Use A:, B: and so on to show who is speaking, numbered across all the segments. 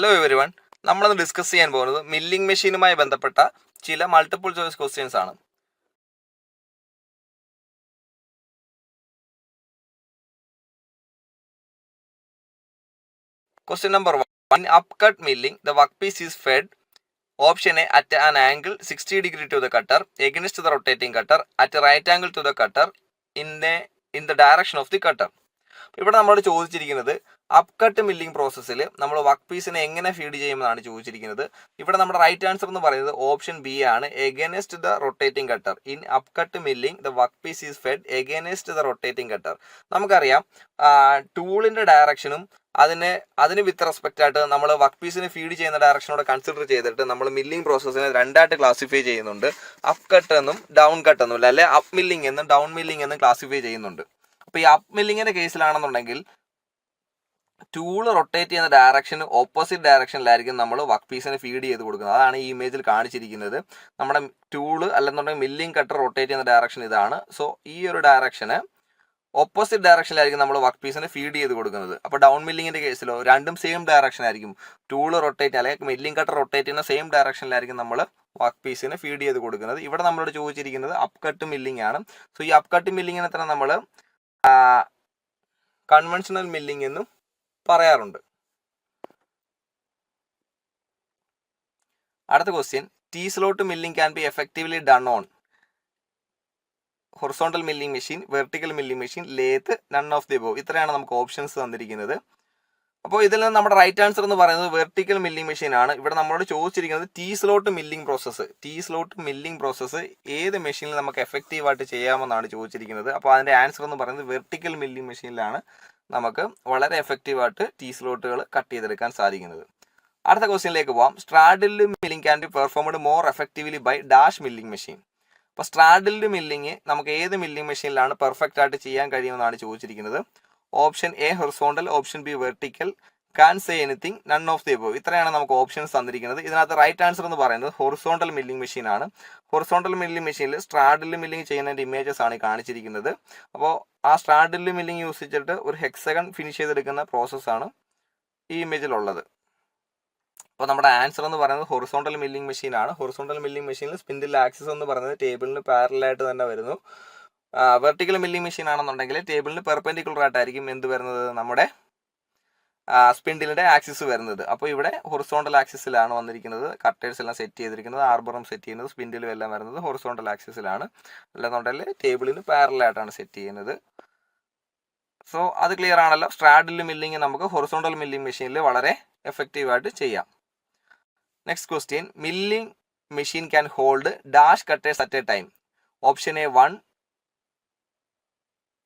A: Hello everyone, നമ്മളിന്ന് discuss ചെയ്യാൻ പോകുന്നത് മില്ലിംഗ് മെഷീനുമായി ബന്ധപ്പെട്ട ചില മൾട്ടിപ്പിൾ ചോയ്സ് ക്വസ്റ്റ്യൻസ് ആണ്. Question number 1. In upcut milling, the workpiece is fed option A at an angle 60 degree to the cutter against the rotating cutter at a right angle to the cutter in the direction of the cutter. ഇവിടെ നമ്മളോട് ചോദിച്ചിരിക്കുന്നത് അപ്കട്ട് milling പ്രോസസ്സിൽ നമ്മൾ work പീസിനെ എങ്ങനെ feed ചെയ്യുമെന്നാണ് ചോദിച്ചിരിക്കുന്നത്. ഇവിടെ നമ്മുടെ റൈറ്റ് ആൻസർ എന്ന് പറയുന്നത് ഓപ്ഷൻ ബി ആണ്, against the rotating cutter. In upcut milling the work piece is fed against the rotating cutter. നമുക്കറിയാം ടൂളിന്റെ ഡയറക്ഷനും അതിന് വിത്ത് റെസ്പെക്റ്റ് ആയിട്ട് നമ്മൾ വർക്ക് പീസിന് ഫീഡ് ചെയ്യുന്ന ഡയറക്ഷനോട് കൺസിഡർ ചെയ്തിട്ട് നമ്മൾ മില്ലിംഗ് പ്രോസസ്സിനെ രണ്ടായിട്ട് ക്ലാസിഫൈ ചെയ്യുന്നുണ്ട്. അപ്പ് കട്ട് എന്നും ഡൗൺ കട്ട് എന്നും, അല്ലെ അപ്പ് മില്ലിംഗ് എന്നും ഡൗൺ മില്ലിംഗ് എന്നും ക്ലാസിഫൈ ചെയ്യുന്നുണ്ട്. അപ്പൊ ഈ അപ്പ് മില്ലിങ്ങിന്റെ കേസിലാണെന്നുണ്ടെങ്കിൽ ടൂൾ റൊട്ടേറ്റ് ചെയ്യുന്ന ഡയറക്ഷന് ഓപ്പോസിറ്റ് ഡയറക്ഷനിലായിരിക്കും നമ്മൾ വർക്ക് പീസിന് ഫീഡ് ചെയ്ത് കൊടുക്കുന്നത്. അതാണ് ഈ ഇമേജിൽ കാണിച്ചിരിക്കുന്നത്. നമ്മുടെ ടൂള് അല്ലെന്നുണ്ടെങ്കിൽ മില്ലിംഗ് കട്ടർ റൊട്ടേറ്റ് ചെയ്യുന്ന ഡയറക്ഷൻ ഇതാണ്. സോ ഈ ഒരു ഡയറക്ഷന് ഓപ്പോസിറ്റ് ഡയറക്ഷനിലായിരിക്കും നമ്മൾ വർക്ക് പീസിന് ഫീഡ് ചെയ്ത് കൊടുക്കുന്നത്. അപ്പോൾ ഡൗൺ മില്ലിങ്ങിന്റെ കേസിലോ രണ്ടും സെയിം ഡയറക്ഷൻ ആയിരിക്കും. ടൂള് റൊട്ടേറ്റ് അല്ലെങ്കിൽ മില്ലിംഗ് കട്ടർ റൊട്ടേറ്റ് ചെയ്യുന്ന സെയിം ഡയറക്ഷനിലായിരിക്കും നമ്മൾ വർക്ക് പീസിന് ഫീഡ് ചെയ്ത് കൊടുക്കുന്നത്. ഇവിടെ നമ്മളോട് ചോദിച്ചിരിക്കുന്നത് അപ്പ് കട്ട് മില്ലിംഗ് ആണ്. സോ ഈ അപ്പ് കട്ട് മില്ലിങ്ങിനെ തന്നെ നമ്മൾ കൺവെൻഷണൽ മില്ലിംഗ് എന്നും പറയാറുണ്ട്. അടുത്ത question, T slot milling can be effectively done on horizontal milling machine, vertical milling machine, lathe, none of the above. ഇത്രയാണ് നമുക്ക് ഓപ്ഷൻസ് തന്നിരിക്കുന്നത്. അപ്പോൾ ഇതിൽ നിന്ന് നമ്മുടെ റൈറ്റ് ആൻസർ എന്ന് പറയുന്നത് വെർട്ടിക്കൽ മില്ലിംഗ് മെഷീൻ ആണ്. ഇവിടെ നമ്മളോട് ചോദിച്ചിരിക്കുന്നത് ടീ സ്ലോട്ട് മില്ലിംഗ് പ്രോസസ്സ് ഏത് മെഷീനിൽ നമുക്ക് എഫക്റ്റീവായിട്ട് ചെയ്യാമെന്നാണ് ചോദിച്ചിരിക്കുന്നത്. അപ്പോൾ അതിൻ്റെ ആൻസർ എന്ന് പറയുന്നത് വെർട്ടിക്കൽ മില്ലിംഗ് മെഷീനിലാണ് നമുക്ക് വളരെ എഫക്റ്റീവായിട്ട് ടീ സ്ലോട്ടുകൾ കട്ട് ചെയ്തെടുക്കാൻ സാധിക്കുന്നത്. അടുത്ത ക്വസ്റ്റ്യനിലേക്ക് പോകാം. Straddled milling can be performed more effectively by dash milling machine. അപ്പോൾ സ്ട്രാഡിൽഡ് മില്ലിംഗ് നമുക്ക് ഏത് മില്ലിംഗ് മെഷീനിലാണ് പെർഫെക്റ്റ് ആയിട്ട് ചെയ്യാൻ കഴിയുമെന്നാണ് ചോദിച്ചിരിക്കുന്നത്. Option A horizontal, option B vertical, can say anything, none of the above. ഇത്രയാണ് നമുക്ക് ഓപ്ഷൻസ് തന്നിരിക്കുന്നത്. ഇതിനകത്ത് റൈറ്റ് ആൻസർ എന്ന് പറയുന്നത് ഹൊറിസോണ്ടൽ മില്ലിംഗ് മെഷീൻ ആണ്. ഹൊറിസോണ്ടൽ മില്ലിംഗ് മെഷീനിൽ സ്ട്രാഡിൽ മില്ലിംഗ് ചെയ്യുന്നതിന്റെ ഇമേജസ് ആണ് കാണിച്ചിരിക്കുന്നത്. അപ്പോൾ ആ സ്ട്രാഡിൽ മില്ലിംഗ് യൂസ് ചെയ്തിട്ട് ഒരു ഹെക്സഗൺ ഫിനിഷ് ചെയ്തെടുക്കുന്ന പ്രോസസ്സാണ് ഈ ഇമേജിലുള്ളത്. അപ്പോൾ നമ്മുടെ ആൻസർ എന്ന് പറയുന്നത് ഹൊറിസോണ്ടൽ മില്ലിംഗ് മെഷീൻ ആണ്. ഹൊറിസോണ്ടൽ മില്ലിംഗ് മെഷീനിൽ സ്പിൻഡിൽ ആക്സിസ് എന്ന് പറയുന്നത് ടേബിളിന് പാരലായിട്ട് തന്നെ വരുന്നു. വെർട്ടിക്കൽ മില്ലിംഗ് മെഷീൻ ആണെന്നുണ്ടെങ്കിൽ ടേബിളിന് പെർപെൻഡിക്കുലർ ആയിട്ടായിരിക്കും എന്ത് വരുന്നത്, നമ്മുടെ സ്പിൻഡിലിന്റെ ആക്സിസ് വരുന്നത്. അപ്പോൾ ഇവിടെ ഹൊറിസോണ്ടൽ ആക്സിസിലാണ് വന്നിരിക്കുന്നത്. കട്ടേഴ്സ് എല്ലാം സെറ്റ് ചെയ്തിരിക്കുന്നത്, ആർബറും സെറ്റ് ചെയ്യുന്നത്, സ്പിൻഡിലും എല്ലാം വരുന്നത് ഹൊറിസോണ്ടൽ ആക്സിസിലാണ്. അല്ലെന്നുണ്ടെങ്കിൽ ടേബിളിന് പാരലായിട്ടാണ് സെറ്റ് ചെയ്യുന്നത്. സോ അത് ക്ലിയർ ആണല്ലോ. സ്ട്രാഡിൽ മില്ലിംഗ് നമുക്ക് ഹൊറിസോണ്ടൽ മില്ലിംഗ് മെഷീനിൽ വളരെ എഫക്റ്റീവായിട്ട് ചെയ്യാം. Next question, milling machine can hold dash cutters at A time. Option A 1,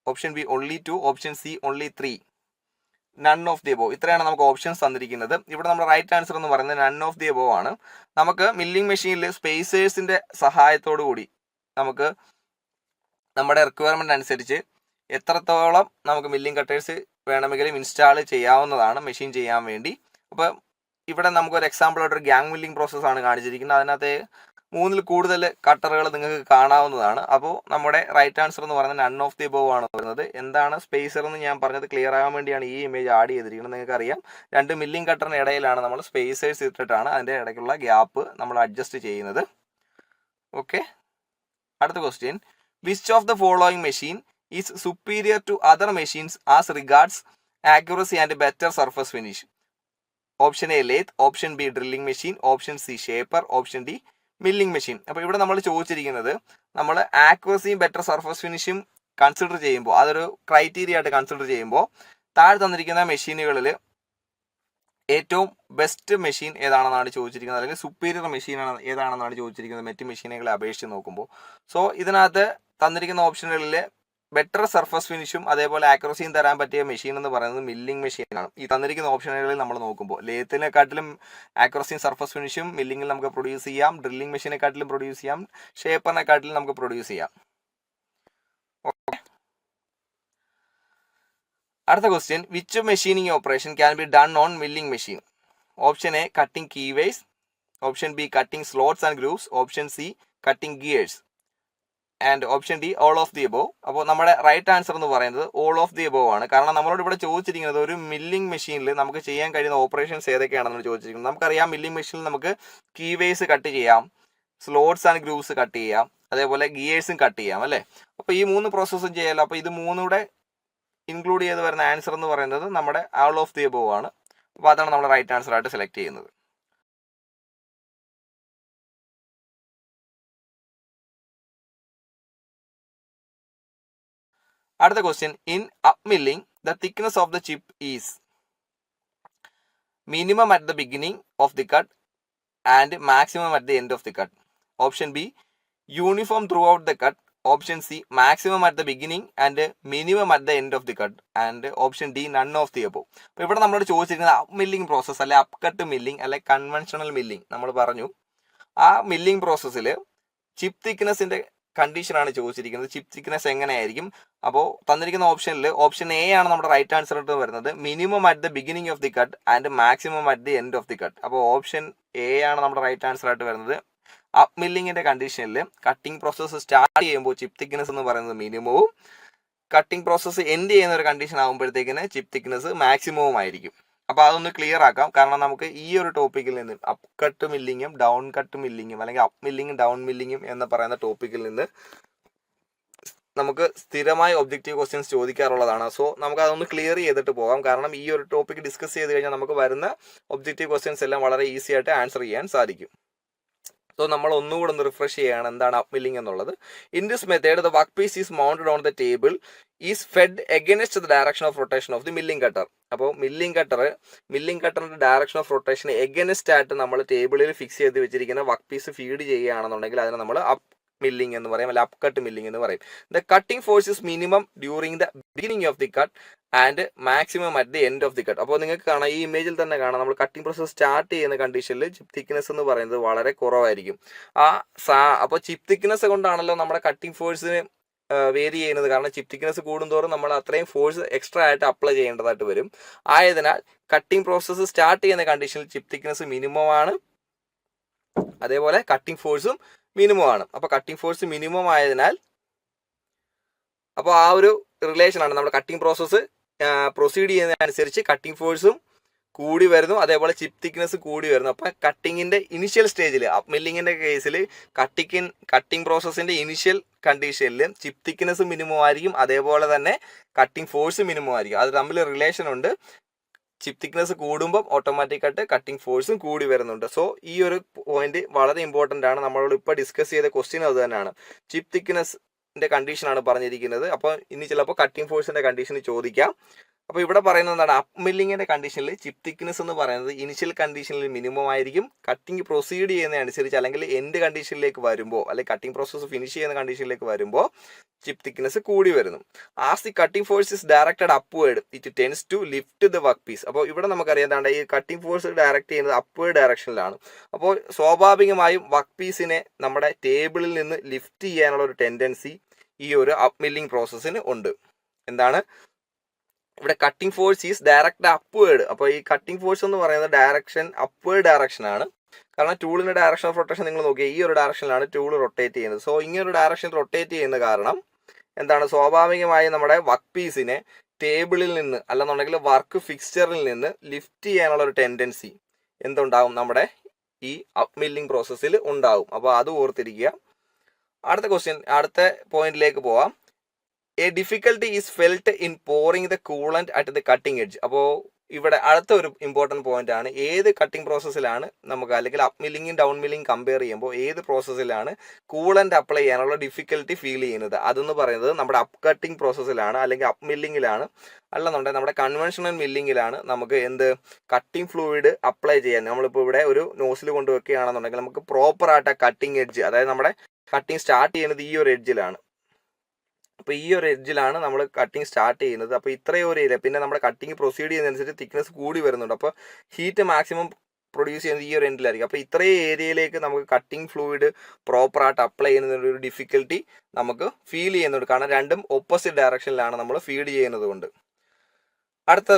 A: option B only 2, option C only 3, none of the above. ഇത്രയാണ് നമുക്ക് ഓപ്ഷൻസ് തന്നിരിക്കുന്നത്. ഇവിടെ നമ്മുടെ റൈറ്റ് ആൻസർ എന്ന് പറയുന്നത് നൺ ഓഫ് ദി അബോവ് ആണ്. നമുക്ക് മില്ലിംഗ് മെഷീനിൽ സ്പേസേഴ്സിന്റെ സഹായത്തോടു കൂടി നമുക്ക് നമ്മുടെ റിക്വയർമെന്റ് അനുസരിച്ച് എത്രത്തോളം നമുക്ക് മില്ലിംഗ് കട്ടേഴ്സ് വേണമെങ്കിലും ഇൻസ്റ്റാൾ ചെയ്യാവുന്നതാണ് മെഷീൻ ചെയ്യാൻ വേണ്ടി. അപ്പോൾ ഇവിടെ നമുക്കൊരു എക്സാമ്പിൾ ആയിട്ട് ഒരു ഗ്യാങ് മില്ലിംഗ് പ്രോസസ്സാണ് കാണിച്ചിരിക്കുന്നത്. അതിനകത്ത് 3ൽ കൂടുതൽ കട്ടറുകൾ നിങ്ങൾക്ക് കാണാവുന്നതാണ്. അപ്പോൾ നമ്മുടെ റൈറ്റ് ആൻസർ എന്ന് പറയുന്നത് നൺ ഓഫ് ദി അബോവ് ആണ് വരുന്നത്. എന്താണ് സ്പേസർ എന്ന് ഞാൻ പറഞ്ഞത് ക്ലിയർ ആകാൻ വേണ്ടിയാണ് ഈ ഇമേജ് ആഡ് ചെയ്തിരിക്കുന്നത്. നിങ്ങൾക്കറിയാം, 2 മില്ലിംഗ് കട്ടറിന് ഇടയിലാണ് നമ്മൾ സ്പേസേഴ്സ് ഇട്ടിട്ടാണ് അതിൻ്റെ ഇടയ്ക്കുള്ള ഗ്യാപ്പ് നമ്മൾ അഡ്ജസ്റ്റ് ചെയ്യുന്നത്. ഓക്കെ, അടുത്ത question, which of the following machine is superior to other machines as regards accuracy and better surface finish. Option A lathe, option B drilling machine, option C shaper, option D milling machine. അപ്പോൾ ഇവിടെ നമ്മൾ ചോദിച്ചിരിക്കുന്നത് നമ്മൾ ആക്യുറസിയും better surface ഫിനിഷും consider ചെയ്യുമ്പോൾ, അതൊരു criteria ആയിട്ട് കൺസിഡർ ചെയ്യുമ്പോൾ താഴെ തന്നിരിക്കുന്ന മെഷീനുകളിൽ ഏറ്റവും ബെസ്റ്റ് മെഷീൻ ഏതാണെന്നാണ് ചോദിച്ചിരിക്കുന്നത്, അല്ലെങ്കിൽ സുപ്പീരിയർ മെഷീൻ ഏതാണെന്നാണ് ചോദിച്ചിരിക്കുന്നത് മറ്റ് മെഷീനുകളെ അപേക്ഷിച്ച് നോക്കുമ്പോൾ. സോ ഇതിനകത്ത് തന്നിരിക്കുന്ന ഓപ്ഷനുകളിൽ ബെറ്റർ സർഫസ് ഫിനിഷും അതേപോലെ ആക്യുറസിയും തരാൻ പറ്റിയ മെഷീൻ എന്ന് പറയുന്നത് മില്ലിംഗ് മെഷീനാണ്. ഈ തന്നിരിക്കുന്ന ഓപ്ഷനുകളിൽ നമ്മൾ നോക്കുമ്പോൾ ലേത്തിനെക്കാട്ടിലും ആക്യുറസിയും സർഫസ് ഫിനിഷും മില്ലിംഗിൽ നമുക്ക് പ്രൊഡ്യൂസ് ചെയ്യാം, ഡ്രില്ലിംഗ് മെഷീനെക്കാട്ടിലും പ്രൊഡ്യൂസ് ചെയ്യാം, ഷേപ്പറിനെക്കാട്ടിലും നമുക്ക് പ്രൊഡ്യൂസ് ചെയ്യാം. അടുത്ത question, which machining operation can be done on milling machine. Option A cutting keyways, option B cutting slots and grooves, option C cutting gears. And option D all of the above. അപ്പോൾ നമ്മുടെ right answer എന്ന് പറയുന്നത് all of the above ആണ്. കാരണം നമ്മളോട് ഇവിടെ ചോദിച്ചിരിക്കുന്നത് ഒരു മില്ലിംഗ് മെഷീനിൽ നമുക്ക് ചെയ്യാൻ കഴിയുന്ന ഓപ്പറേഷൻസ് ഏതൊക്കെയാണെന്ന് ചോദിച്ചിരിക്കുന്നത്. നമുക്കറിയാം മില്ലിംഗ് മെഷീനിൽ നമുക്ക് കീവേസ് കട്ട് ചെയ്യാം, സ്ലോട്ട്സ് ആൻഡ് ഗ്രൂവ്സ് കട്ട് ചെയ്യാം, അതേപോലെ ഗിയേഴ്സും കട്ട് ചെയ്യാം അല്ലേ. അപ്പോൾ ഈ 3 പ്രോസസ്സും ചെയ്യാമല്ലോ. അപ്പോൾ ഇത് 3 ഇൻക്ലൂഡ് ചെയ്ത് വരുന്ന ആൻസർ എന്ന് പറയുന്നത് നമ്മുടെ ഓൾ ഓഫ് ദി എബോവ് ആണ്. അപ്പോൾ അതാണ് നമ്മൾ റൈറ്റ് ആൻസർ ആയിട്ട് സെലക്ട് ചെയ്യുന്നത്. അടുത്ത question, in up milling the thickness of the chip is minimum at the beginning of the cut and maximum at the end of the cut. Option B uniform through out the cut. Option C maximum at the beginning and minimum at the end of the cut. And option D none of the above. അപ്പോൾ ഇവിടെ നമ്മളോട് ചോദിച്ചിരിക്കുന്നത് up milling process അല്ലെ up cut milling അല്ലെ conventional milling. നമ്മൾ പറഞ്ഞു ആ milling പ്രോസസ്സിൽ ചിപ്പ് തിക്നെസിന്റെ കണ്ടീഷനാണ് ചോദിച്ചിരിക്കുന്നത്. ചിപ്പ് തിക്നെസ് എങ്ങനെയായിരിക്കും? അപ്പോൾ തന്നിരിക്കുന്ന ഓപ്ഷനിൽ ഓപ്ഷൻ എ ആണ് നമ്മുടെ റൈറ്റ് ആൻസർ ആയിട്ട് വരുന്നത്, minimum at the beginning of the cut and maximum at the end of the cut. അപ്പോൾ ഓപ്ഷൻ എ ആണ് നമ്മുടെ റൈറ്റ് ആൻസർ ആയിട്ട് വരുന്നത്. അപ്പ് മില്ലിങ്ങിന്റെ കണ്ടീഷനിൽ കട്ടിംഗ് പ്രോസസ്സ് സ്റ്റാർട്ട് ചെയ്യുമ്പോൾ ചിപ്പ് തിക്നെസ് എന്ന് പറയുന്നത് മിനിമവും, കട്ടിംഗ് പ്രോസസ്സ് എൻഡ് ചെയ്യുന്ന ഒരു കണ്ടീഷൻ ആകുമ്പോഴത്തേക്കിന് ചിപ്പ് തിക്നെസ് മാക്സിമവും ആയിരിക്കും. അപ്പോൾ അതൊന്ന് ക്ലിയർ ആക്കാം. കാരണം നമുക്ക് ഈ ഒരു ടോപ്പിക്കിൽ നിന്ന് അപ്പ് കട്ട് മില്ലിങ്ങും ഡൗൺ കട്ട് മില്ലിങ്ങും അല്ലെങ്കിൽ അപ്പ് മില്ലിങ്ങും ഡൗൺ മില്ലിങ്ങും എന്ന് പറയുന്ന ടോപ്പിക്കിൽ നിന്ന് നമുക്ക് സ്ഥിരമായി ഒബ്ജക്റ്റീവ് ക്വസ്റ്റ്യൻസ് ചോദിക്കാറുള്ളതാണ്. സോ നമുക്ക് അതൊന്ന് ക്ലിയർ ചെയ്തിട്ട് പോകാം. കാരണം ഈ ഒരു ടോപ്പിക് ഡിസ്കസ് ചെയ്ത് കഴിഞ്ഞാൽ നമുക്ക് വരുന്ന ഒബ്ജക്റ്റീവ് ക്വസ്റ്റ്യൻസ് എല്ലാം വളരെ ഈസി ആയിട്ട് ആൻസർ ചെയ്യാൻ സാധിക്കും. സോ നമ്മൾ ഒന്നുകൂടെ ഒന്ന് റിഫ്രഷ് ചെയ്യുകയാണ് എന്താണ് അപ്പ് മില്ലിംഗ് എന്നുള്ളത്. In this method the work piece is mounted on the table is fed against the direction of rotation of the milling cutter. അപ്പോൾ മില്ലിംഗ് കട്ടറിന്റെ ഡയറക്ഷൻ ഓഫ് റൊട്ടേഷൻ എഗൈൻസ്റ്റ് ആയിട്ട് നമ്മൾ ടേബിളിൽ ഫിക്സ് ചെയ്ത് വെച്ചിരിക്കുന്ന വർക്ക് പീസ് ഫീഡ് ചെയ്യുകയാണെന്നുണ്ടെങ്കിൽ അതിനെ നമ്മൾ അപ്പ് മില്ലിംഗ് എന്ന് പറയും, അല്ല അപ്പ് കട്ട് മില്ലിംഗ് എന്ന് പറയും. The cutting force is minimum during the beginning of the cut and maximum at the end of the cut. അപ്പോൾ നിങ്ങൾക്ക് കാണാം, ഈ ഇമേജിൽ തന്നെ കാണാം, നമ്മൾ കട്ടിംഗ് പ്രോസസ് സ്റ്റാർട്ട് ചെയ്യുന്ന കണ്ടീഷനിൽ ചിപ്പ് തിക്നെസ് എന്ന് പറയുന്നത് വളരെ കുറവായിരിക്കും. അപ്പോൾ ചിപ്പ് തിക്നെസ് കൊണ്ടാണല്ലോ നമ്മുടെ കട്ടിംഗ് ഫോഴ്സിന് വേരി ചെയ്യുന്നത്. കാരണം ചിപ്പ് തിക്നെസ് കൂടുന്തോറും നമ്മൾ അത്രയും ഫോഴ്സ് എക്സ്ട്രാ ആയിട്ട് അപ്ലൈ ചെയ്യേണ്ടതായിട്ട് വരും. ആയതിനാൽ കട്ടിംഗ് പ്രോസസ്സ് സ്റ്റാർട്ട് ചെയ്യുന്ന കണ്ടീഷനിൽ ചിപ്പ് തിക്നെസ് മിനിമം ആണ്, അതേപോലെ കട്ടിംഗ് ഫോഴ്സും മിനിമം ആണ്. അപ്പോൾ കട്ടിംഗ് ഫോഴ്സ് മിനിമം ആയതിനാൽ അപ്പോൾ ആ ഒരു റിലേഷൻ ആണ് നമ്മുടെ കട്ടിംഗ് പ്രോസസ്സ് പ്രൊസീഡ് ചെയ്യുന്നതിനനുസരിച്ച് കട്ടിംഗ് ഫോഴ്സും കൂടി വരുന്നു, അതേപോലെ ചിപ്പ് തിക്നെസ് കൂടി വരുന്നു. അപ്പം കട്ടിങ്ങിൻ്റെ ഇനിഷ്യൽ സ്റ്റേജിൽ അപ്പ് മില്ലിങ്ങിൻ്റെ കേസിൽ കട്ടിംഗ് പ്രോസസ്സിൻ്റെ ഇനിഷ്യൽ കണ്ടീഷനിൽ ചിപ്പ് തിക്നെസ് മിനിമം ആയിരിക്കും, അതേപോലെ തന്നെ കട്ടിംഗ് ഫോഴ്സ് മിനിമം ആയിരിക്കും. അത് തമ്മിൽ റിലേഷൻ ഉണ്ട്. ചിപ്പ് തിക്നെസ് കൂടുമ്പം ഓട്ടോമാറ്റിക്കായിട്ട് കട്ടിംഗ് ഫോഴ്സും കൂടി വരുന്നുണ്ട്. സോ ഈ ഒരു പോയിന്റ് വളരെ ഇമ്പോർട്ടൻ്റ് ആണ്. നമ്മളോട് ഇപ്പോൾ ഡിസ്കസ് ചെയ്ത ക്വസ്റ്റ്യൻ അത് തന്നെയാണ്. ചിപ്പ് തിക്നെസിൻ്റെ കണ്ടീഷനാണ് പറഞ്ഞിരിക്കുന്നത്. അപ്പോൾ ഇനി ചിലപ്പോൾ കട്ടിംഗ് ഫോഴ്സിൻ്റെ കണ്ടീഷൻ ചോദിക്കാം. അപ്പോൾ ഇവിടെ പറയുന്നത് എന്താണ്? അപ്പ് മില്ലിങ്ങിൻ്റെ കണ്ടീഷനിൽ ചിപ്പ് തിക്നെസ് എന്ന് പറയുന്നത് ഇനിഷ്യൽ കണ്ടീഷനിൽ മിനിമം ആയിരിക്കും. കട്ടിംഗ് പ്രൊസീഡ് ചെയ്യുന്നതനുസരിച്ച് അല്ലെങ്കിൽ എൻഡ് കണ്ടീഷനിലേക്ക് വരുമ്പോൾ, അല്ലെങ്കിൽ കട്ടിംഗ് പ്രോസസ്സ് ഫിനിഷ് ചെയ്യുന്ന കണ്ടീഷനിലേക്ക് വരുമ്പോൾ ചിപ്പ് തിക്നെസ് കൂടി വരുന്നു. As the cutting force is directed upward it tends to lift the work piece. അപ്പോൾ ഇവിടെ നമുക്കറിയാം എന്താണ് ഈ കട്ടിംഗ് ഫോഴ്സ് ഡയറക്റ്റ് ചെയ്യുന്നത് അപ്വേർഡ് ഡയറക്ഷനിലാണ്. അപ്പോൾ സ്വാഭാവികമായും വർക്ക് പീസിനെ നമ്മുടെ ടേബിളിൽ നിന്ന് ലിഫ്റ്റ് ചെയ്യാനുള്ള ഒരു ടെൻഡൻസി ഈ ഒരു അപ്പ് മില്ലിംഗ് പ്രോസസ്സിന് ഉണ്ട്. എന്താണ് ഇവിടെ cutting force is direct upward. അപ്പോൾ ഈ കട്ടിംഗ് ഫോഴ്സ് എന്ന് പറയുന്നത് ഡയറക്ഷൻ അപ്വേർഡ് ഡയറക്ഷൻ ആണ്. കാരണം ടൂളിന്റെ ഡയറക്ഷൻ ഓഫ് റൊട്ടേഷൻ നിങ്ങൾ നോക്കിയാൽ ഈ ഒരു ഡയറക്ഷനിലാണ് ടൂൾ റൊട്ടേറ്റ് ചെയ്യുന്നത്. സോ ഇങ്ങനൊരു ഡയറക്ഷൻ റൊട്ടേറ്റ് ചെയ്യുന്ന കാരണം എന്താണ്, സ്വാഭാവികമായും നമ്മുടെ വർക്ക് പീസിനെ ടേബിളിൽ നിന്ന് അല്ലെന്നുണ്ടെങ്കിൽ വർക്ക് ഫിക്സ്ചറിൽ നിന്ന് ലിഫ്റ്റ് ചെയ്യാനുള്ള ഒരു ടെൻഡൻസി എന്തുണ്ടാവും, നമ്മുടെ ഈ അപ്പ് മില്ലിംഗ് പ്രോസസ്സിൽ ഉണ്ടാവും. അപ്പോൾ അത് ഓർത്തിരിക്കുക. അടുത്ത പോയിന്റിലേക്ക് പോവാം. A difficulty is felt in pouring the coolant at the cutting edge. അപ്പോൾ ഇവിടെ അടുത്ത ഒരു ഇമ്പോർട്ടൻറ്റ് പോയിന്റ് ആണ്, ഏത് കട്ടിംഗ് പ്രോസസ്സിലാണ് നമുക്ക് അല്ലെങ്കിൽ അപ്പ് മില്ലിങ്ങും ഡൗൺ മില്ലിംഗ് കമ്പയർ ചെയ്യുമ്പോൾ ഏത് പ്രോസസ്സിലാണ് കൂളന്റ് അപ്ലൈ ചെയ്യാനുള്ള ഡിഫിക്കൽട്ടി ഫീൽ ചെയ്യുന്നത്. അതെന്ന് പറയുന്നത് നമ്മുടെ അപ്പ് കട്ടിംഗ് പ്രോസസ്സിലാണ് അല്ലെങ്കിൽ അപ്പ് മില്ലിങ്ങിലാണ്, അല്ലെന്നുണ്ടെങ്കിൽ നമ്മുടെ കൺവെൻഷണൽ മില്ലിങ്ങിലാണ് നമുക്ക് കട്ടിംഗ് ഫ്ലൂയിഡ് അപ്ലൈ ചെയ്യാൻ. നമ്മളിപ്പോൾ ഇവിടെ ഒരു നോസിൽ കൊണ്ട് വെക്കുകയാണെന്നുണ്ടെങ്കിൽ നമുക്ക് പ്രോപ്പറായിട്ട് ആ കട്ടിംഗ് എഡ്ജ്, അതായത് നമ്മുടെ കട്ടിംഗ് സ്റ്റാർട്ട് ചെയ്യുന്നത് ഈ ഒരു എഡ്ജിലാണ്. അപ്പോൾ ഈ ഒരു എഡ്ജിലാണ് നമ്മൾ കട്ടിങ് സ്റ്റാർട്ട് ചെയ്യുന്നത്. അപ്പോൾ ഇത്രയും ഒരു ഏരിയ, പിന്നെ നമ്മുടെ കട്ടിങ് പ്രൊസീഡ് ചെയ്യുന്നതനുസരിച്ച് തിക്നെസ് കൂടി വരുന്നുണ്ട്. അപ്പോൾ ഹീറ്റ് മാക്സിമം പ്രൊഡ്യൂസ് ചെയ്യുന്നത് ഈ ഒരു എൻഡിലായിരിക്കും. അപ്പോൾ ഇത്രയും ഏരിയയിലേക്ക് നമുക്ക് കട്ടിങ് ഫ്ലൂയിഡ് പ്രോപ്പറായിട്ട് അപ്ലൈ ചെയ്യുന്നതിൻ്റെ ഒരു ഡിഫിക്കൽട്ടി നമുക്ക് ഫീൽ ചെയ്യുന്നുണ്ട്. കാരണം രണ്ടും ഓപ്പോസിറ്റ് ഡയറക്ഷനിലാണ് നമ്മൾ ഫീഡ് ചെയ്യുന്നത് കൊണ്ട്. അടുത്ത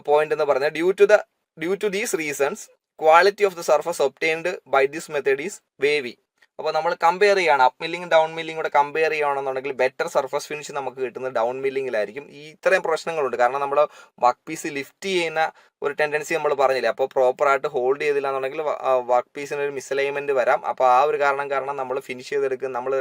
A: പോയിന്റ് എന്ന് പറഞ്ഞാൽ due to these reasons quality of the surface obtained by this method is wavy. അപ്പോൾ നമ്മൾ കമ്പയർ ചെയ്യുകയാണ് അപ്പ് മില്ലിംഗ് ഡൗൺ മില്ലിംഗ് കൂടെ കമ്പയർ ചെയ്യുകയാണെന്നുണ്ടെങ്കിൽ ബെറ്റർ സർഫസ് ഫിനിഷ് നമുക്ക് കിട്ടുന്നത് ഡൗൺ മില്ലിങ്ങിലായിരിക്കും. ഈ ഇത്രയും പ്രശ്നങ്ങളുണ്ട്. കാരണം നമ്മൾ വർക്ക് പീസ് ലിഫ്റ്റ് ചെയ്യുന്ന ഒരു ടെൻഡൻസി നമ്മൾ പറഞ്ഞില്ലേ, അപ്പോൾ പ്രോപ്പറായിട്ട് ഹോൾഡ് ചെയ്തില്ല എന്നുണ്ടെങ്കിൽ വർക്ക് പീസിന് ഒരു മിസ്അലൈൻമെൻറ്റ് വരാം. അപ്പോൾ ആ ഒരു കാരണം നമ്മൾ ഫിനിഷ് ചെയ്തെടുക്കും, നമ്മൾ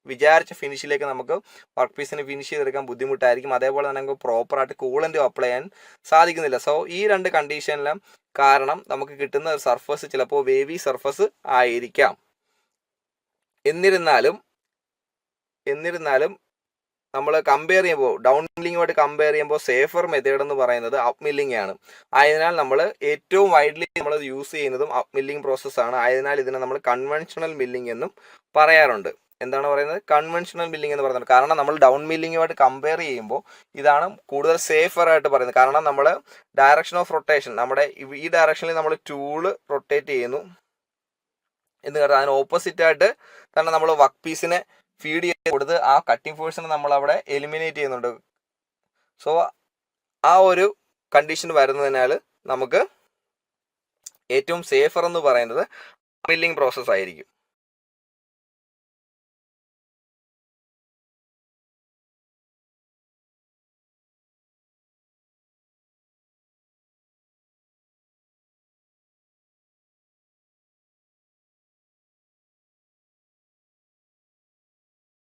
A: വിചാരിച്ച ഫിനിഷിലേക്ക് നമുക്ക് വർക്ക് പീസിന് ഫിനിഷ് ചെയ്തെടുക്കാൻ ബുദ്ധിമുട്ടായിരിക്കും. അതേപോലെ തന്നെ നമുക്ക് പ്രോപ്പറായിട്ട് കൂളൻ്റ് അപ്ലൈ ചെയ്യാൻ സാധിക്കുന്നില്ല. സോ ഈ രണ്ട് കണ്ടീഷനിലും കാരണം നമുക്ക് കിട്ടുന്ന ഒരു സർഫസ് ചിലപ്പോൾ വേവി സർഫസ് ആയിരിക്കാം. എന്നിരുന്നാലും നമ്മൾ കമ്പയർ ചെയ്യുമ്പോൾ ഡൗൺ മില്ലിങ്ങുമായിട്ട് കമ്പയർ ചെയ്യുമ്പോൾ സേഫർ മെത്തേഡ് എന്ന് പറയുന്നത് അപ്പ് മില്ലിംഗ് ആണ്. ആയതിനാൽ നമ്മൾ ഏറ്റവും വൈഡ്ലി നമ്മൾ യൂസ് ചെയ്യുന്നതും അപ്പ് മില്ലിംഗ് പ്രോസസ്സാണ്. ആയതിനാൽ ഇതിനെ നമ്മൾ കൺവെൻഷണൽ മില്ലിംഗ് എന്നും പറയാറുണ്ട്. എന്താണ് പറയുന്നത്? കൺവെൻഷണൽ മില്ലിംഗ് എന്ന് പറയുന്നത്. കാരണം നമ്മൾ ഡൗൺ മില്ലിങ്ങുമായിട്ട് കമ്പയർ ചെയ്യുമ്പോൾ ഇതാണ് കൂടുതൽ സേഫർ ആയിട്ട് പറയുന്നത്. കാരണം നമ്മൾ ഡയറക്ഷൻ ഓഫ് റൊട്ടേഷൻ, നമ്മുടെ ഈ ഡയറക്ഷനിൽ നമ്മൾ ടൂള് റൊട്ടേറ്റ് ചെയ്യുന്നു എന്ന് പറഞ്ഞാൽ അതിന് ഓപ്പോസിറ്റ് ആയിട്ട് തന്നെ നമ്മൾ വർക്ക് പീസിനെ ഫീഡ് ചെയ്ത് കൊടുത്ത് ആ കട്ടിംഗ് ഫോഴ്സിനെ നമ്മൾ അവിടെ എലിമിനേറ്റ് ചെയ്യുന്നുണ്ട്. സോ ആ ഒരു കണ്ടീഷൻ വരുന്നതിനാൽ നമുക്ക് ഏറ്റവും സേഫർ എന്ന് പറയുന്നത് മില്ലിംഗ് പ്രോസസ് ആയിരിക്കും.